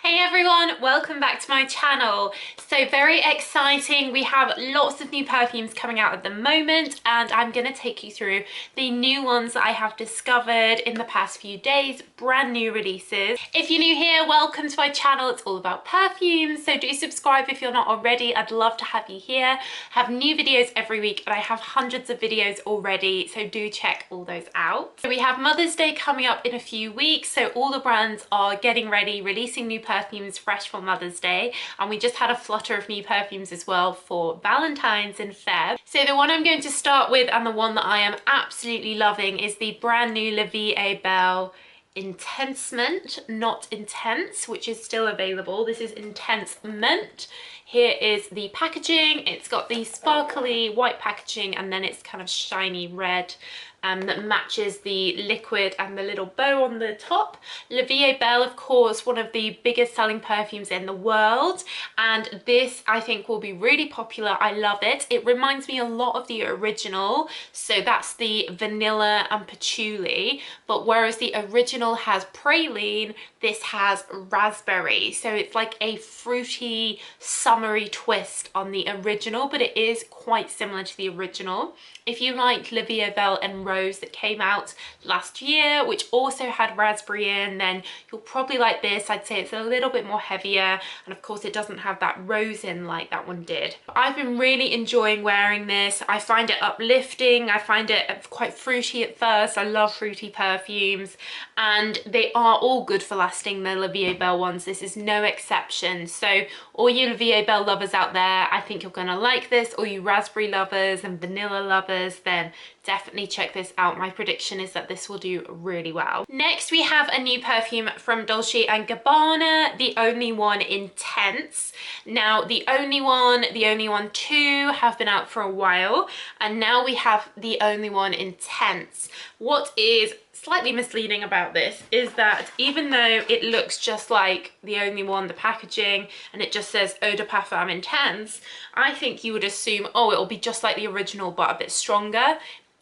Hey everyone, welcome back to my channel. So very exciting, we have lots of new perfumes coming out at the moment and I'm going to take you through the new ones that I have discovered in the past few days, brand new releases. If you're new here, welcome to my channel. It's all about perfumes, so do subscribe if you're not already. I'd love to have you here. I have new videos every week and I have hundreds of videos already, so do check all those out. So we have Mother's Day coming up in a few weeks, so all the brands are getting ready, releasing new perfumes fresh for Mother's Day, and we just had a flutter of new perfumes as well for Valentine's in Feb. So the one I'm going to start with and the one that I am absolutely loving is the brand new Vie Est Belle Intense Mint, not Intense, which is still available. This is Intense Mint. Here is the packaging. It's got the sparkly white packaging and then it's kind of shiny red that matches the liquid and the little bow on the top. Vie Est Belle, of course, one of the biggest selling perfumes in the world, and this I think will be really popular. I love it. It reminds me a lot of the original, so that's the vanilla and patchouli, but whereas the original has praline, this has raspberry, so it's like a fruity, summery twist on the original, but it is quite similar to the original. If you like Vie Est Belle and Rose that came out last year, which also had raspberry in, then you'll probably like this. I'd say it's a little bit more heavier, and of course it doesn't have that rose in like that one did. I've been really enjoying wearing this. I find it uplifting. I find it quite fruity at first. I love fruity perfumes, and they are all good for lasting, the Vie Est Belle ones. This is no exception. So all you Vie Est Belle lovers out there, I think you're gonna like this. All you raspberry lovers and vanilla lovers, then definitely check this out. My prediction is that this will do really well. Next we have a new perfume from Dolce and Gabbana, the Only One Intense. Now the Only One 2 have been out for a while, and now we have the Only One Intense. What is slightly misleading about this is that even though it looks just like the Only One, the packaging, and it just says Eau de Parfum Intense, I think you would assume, oh, it'll be just like the original but a bit stronger.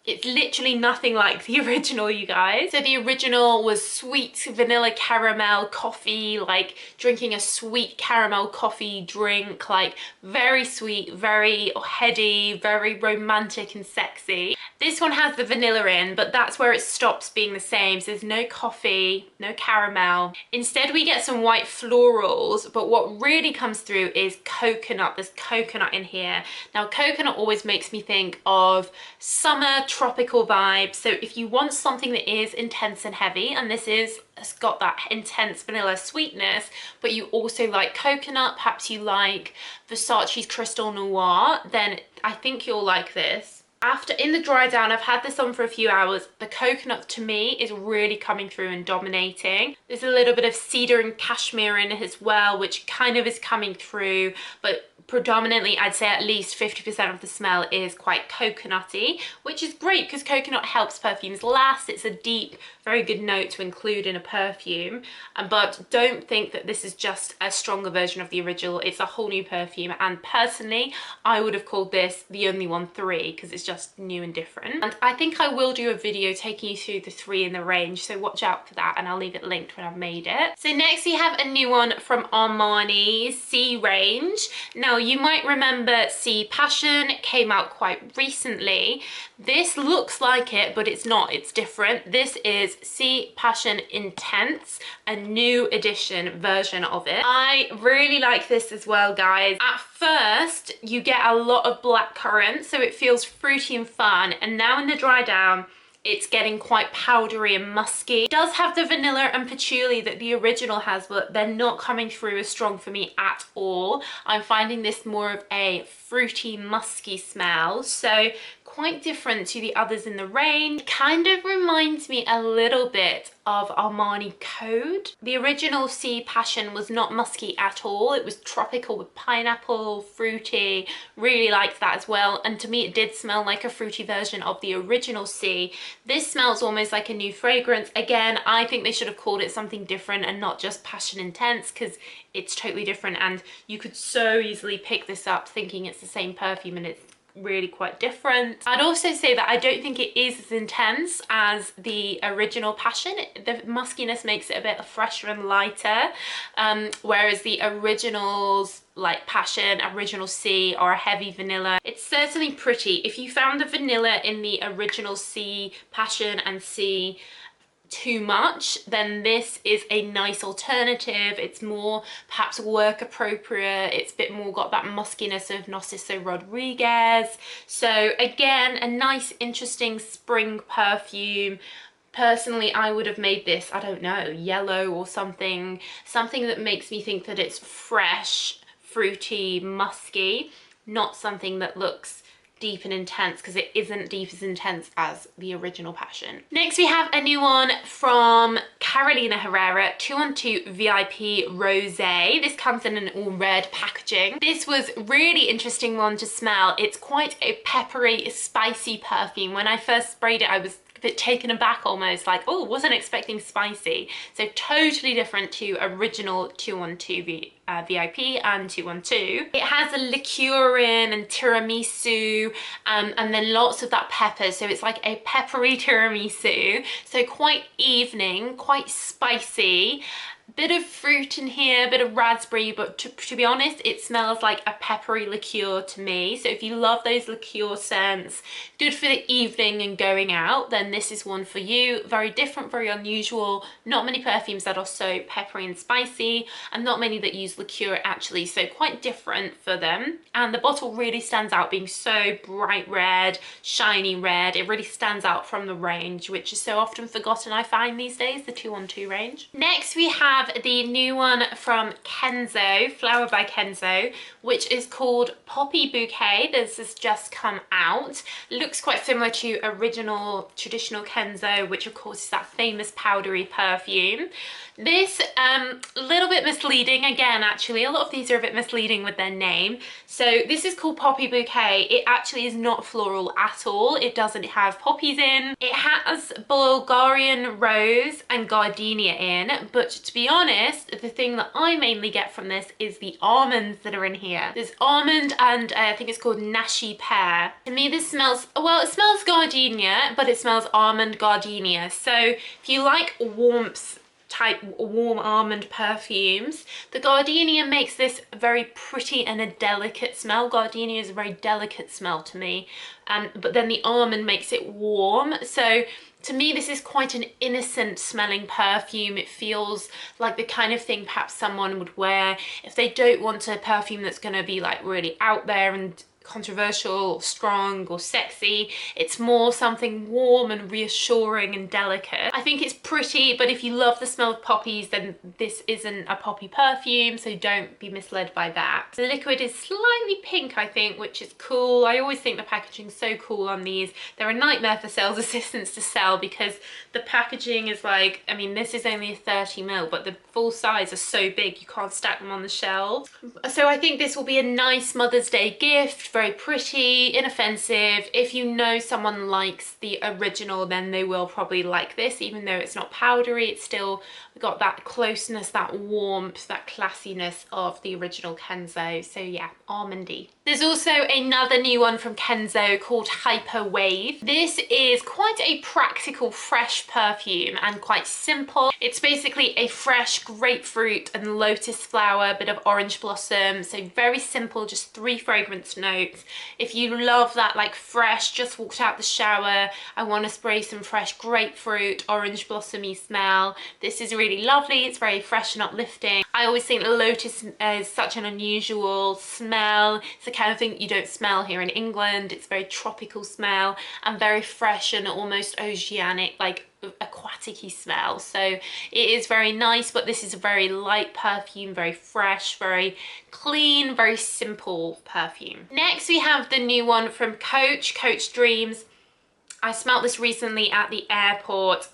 It's literally nothing like the original, you guys. So the original was sweet vanilla caramel coffee, like drinking a sweet caramel coffee drink, like very sweet, very heady, very romantic and sexy. This one has the vanilla in, but that's where it stops being the same. So there's no coffee, no caramel. Instead we get some white florals, but what really comes through is coconut. There's coconut in here. Now coconut always makes me think of summer tropical vibes. So if you want something that is intense and heavy, and this is, it's got that intense vanilla sweetness, but you also like coconut, perhaps you like Versace's Crystal Noir, then I think you'll like this. After, in the dry down, I've had this on for a few hours. The coconut to me is really coming through and dominating. There's a little bit of cedar and cashmere in it as well, which kind of is coming through, but predominantly I'd say at least 50% of the smell is quite coconutty, which is great because coconut helps perfumes last. It's a deep, very good note to include in a perfume, but don't think that this is just a stronger version of the original. It's a whole new perfume, and personally I would have called this the Only One 3 because it's just new and different. And I think I will do a video taking you through the 3 in the range, so watch out for that, and I'll leave it linked when I've made it. So next we have a new one from Armani, C range. Now you might remember C Passion, it came out quite recently. This looks like it, but it's not, it's different. This is C Passion Intense, a new edition version of it. I really like this as well, guys. At first, you get a lot of blackcurrant, so it feels fruity and fun, and now in the dry down, it's getting quite powdery and musky. It does have the vanilla and patchouli that the original has, but they're not coming through as strong for me at all. I'm finding this more of a fruity, musky smell, so quite different to the others in the range. It kind of reminds me a little bit of Armani Code. The original C Passion was not musky at all. It was tropical with pineapple, fruity, really liked that as well. And to me, it did smell like a fruity version of the original C. This smells almost like a new fragrance. Again, I think they should have called it something different and not just Passion Intense, because it's totally different, and you could so easily pick this up thinking it's the same perfume, and it's really quite different. I'd also say that I don't think it is as intense as the original Passion. The muskiness makes it a bit fresher and lighter, whereas the originals like Passion, Original C, or a heavy vanilla. It's certainly pretty. If you found the vanilla in the Original C, Passion and C too much, then this is a nice alternative. It's more perhaps work appropriate. It's a bit more got that muskiness of Narciso Rodriguez. So again, a nice interesting spring perfume. Personally, I would have made this, I don't know, yellow or something that makes me think that it's fresh, fruity, musky, not something that looks deep and intense, because it isn't deep as intense as the original Passion. Next we have a new one from Carolina Herrera, 212 VIP Rosé. This comes in an all red packaging. This was really interesting one to smell. It's quite a peppery, spicy perfume. When I first sprayed it, I was a bit taken aback almost, like, oh, wasn't expecting spicy. So totally different to original 212 VIP and 212. It has a liqueur in and tiramisu, and then lots of that pepper, so it's like a peppery tiramisu, so quite evening, quite spicy. Bit of fruit in here, a bit of raspberry, but to be honest, it smells like a peppery liqueur to me. So if you love those liqueur scents, good for the evening and going out, then this is one for you. Very different, very unusual. Not many perfumes that are so peppery and spicy, and not many that use liqueur actually, so quite different for them. And the bottle really stands out, being so bright red, shiny red. It really stands out from the range, which is so often forgotten, I find, these days, the 212 range. Next we have the new one from Kenzo, Flower by Kenzo, which is called Poppy Bouquet. This has just come out. Looks quite similar to original traditional Kenzo, which of course is that famous powdery perfume. This, a little bit misleading again, actually. A lot of these are a bit misleading with their name. So this is called Poppy Bouquet. It actually is not floral at all. It doesn't have poppies in. It has Bulgarian rose and gardenia in, but to be honest, the thing that I mainly get from this is the almonds that are in here. There's almond and I think it's called Nashi pear. To me this smells, well, it smells gardenia, but it smells almond gardenia. So if you like warmth type warm almond perfumes, the gardenia makes this very pretty and a delicate smell. Gardenia is a very delicate smell to me, but then the almond makes it warm. So to me this is quite an innocent smelling perfume. It feels like the kind of thing perhaps someone would wear if they don't want a perfume that's going to be like really out there and controversial or strong or sexy. It's more something warm and reassuring and delicate. I think it's pretty, but if you love the smell of poppies, then this isn't a poppy perfume, so don't be misled by that. The liquid is slightly pink, I think, which is cool. I always think the packaging's so cool on these. They're a nightmare for sales assistants to sell because the packaging is like, I mean, this is only a 30ml, but the full size are so big you can't stack them on the shelves. So I think this will be a nice Mother's Day gift. Very pretty, inoffensive. If you know someone likes the original, then they will probably like this. Even though it's not powdery, it's still got that closeness, that warmth, that classiness of the original Kenzo. So yeah, almondy. There's also another new one from Kenzo called Hyper Wave. This is quite a practical, fresh perfume and quite simple. It's basically a fresh grapefruit and lotus flower, a bit of orange blossom. So very simple, just 3 fragrance notes. If you love that like fresh, just walked out the shower, I want to spray some fresh grapefruit, orange blossomy smell, this is really lovely. It's very fresh and uplifting. I always think lotus is such an unusual smell. It's the kind of thing you don't smell here in England. It's very tropical smell and very fresh and almost oceanic, like aquatic-y smell. So it is very nice, but this is a very light perfume, very fresh, very clean, very simple perfume. Next we have the new one from Coach Dreams. I smelled this recently at the airport.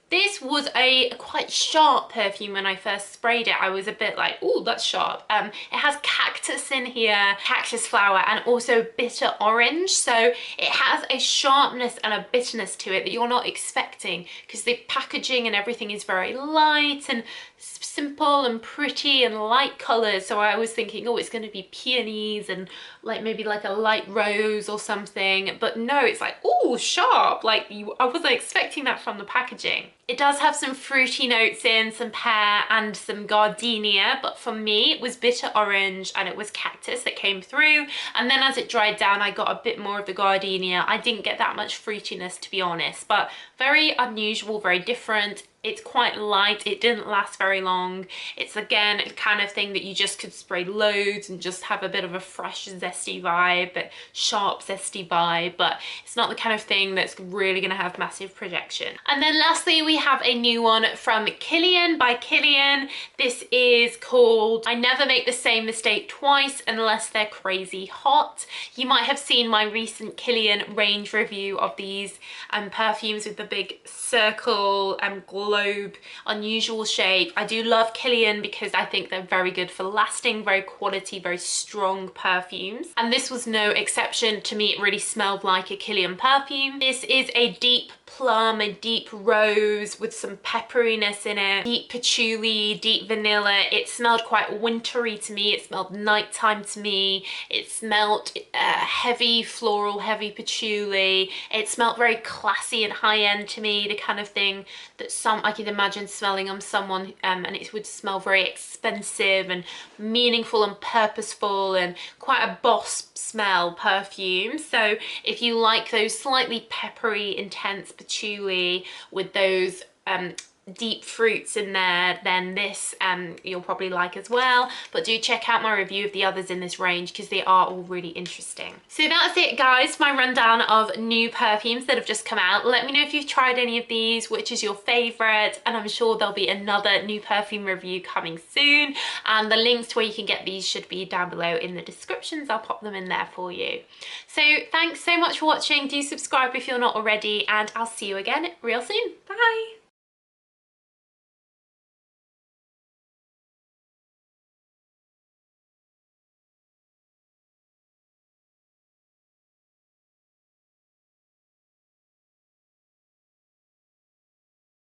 This was a quite sharp perfume when I first sprayed it. I was a bit like, oh, that's sharp. It has cactus in here, cactus flower, and also bitter orange. So it has a sharpness and a bitterness to it that you're not expecting, because the packaging and everything is very light and simple and pretty and light colors. So I was thinking, oh, it's going to be peonies and like maybe like a light rose or something, but no, it's like, oh, sharp. Like I wasn't expecting that from the packaging. It does have some fruity notes in, some pear and some gardenia, but for me it was bitter orange and it was cactus that came through, and then as it dried down I got a bit more of the gardenia. I didn't get that much fruitiness, to be honest, but very unusual, very different. It's quite light, it didn't last very long. It's again a kind of thing that you just could spray loads and just have a bit of a fresh zesty vibe, but sharp zesty vibe, but it's not the kind of thing that's really going to have massive projection. And then lastly we have a new one from Killian by Killian. This is called I Never Make the Same Mistake Twice Unless They're Crazy Hot. You might have seen my recent Killian range review of these perfumes with the big circle and globe unusual shape. I do love Killian because I think they're very good for lasting, very quality, very strong perfumes, and this was no exception. To me it really smelled like a Killian perfume. This is a deep plum, a deep rose with some pepperiness in it, deep patchouli, deep vanilla. It smelled quite wintry to me. It smelled nighttime to me. It smelled heavy floral, heavy patchouli. It smelled very classy and high-end to me, the kind of thing that I could imagine smelling on someone, and it would smell very expensive and meaningful and purposeful and quite a boss smell perfume. So if you like those slightly peppery, intense patchouli with those deep fruits in there, then this you'll probably like as well. But do check out my review of the others in this range because they are all really interesting. So that's it, guys, my rundown of new perfumes that have just come out. Let me know if you've tried any of these, which is your favorite, and I'm sure there'll be another new perfume review coming soon, and the links to where you can get these should be down below in the descriptions. I'll pop them in there for you. So thanks so much for watching. Do subscribe if you're not already, and I'll see you again real soon. Bye.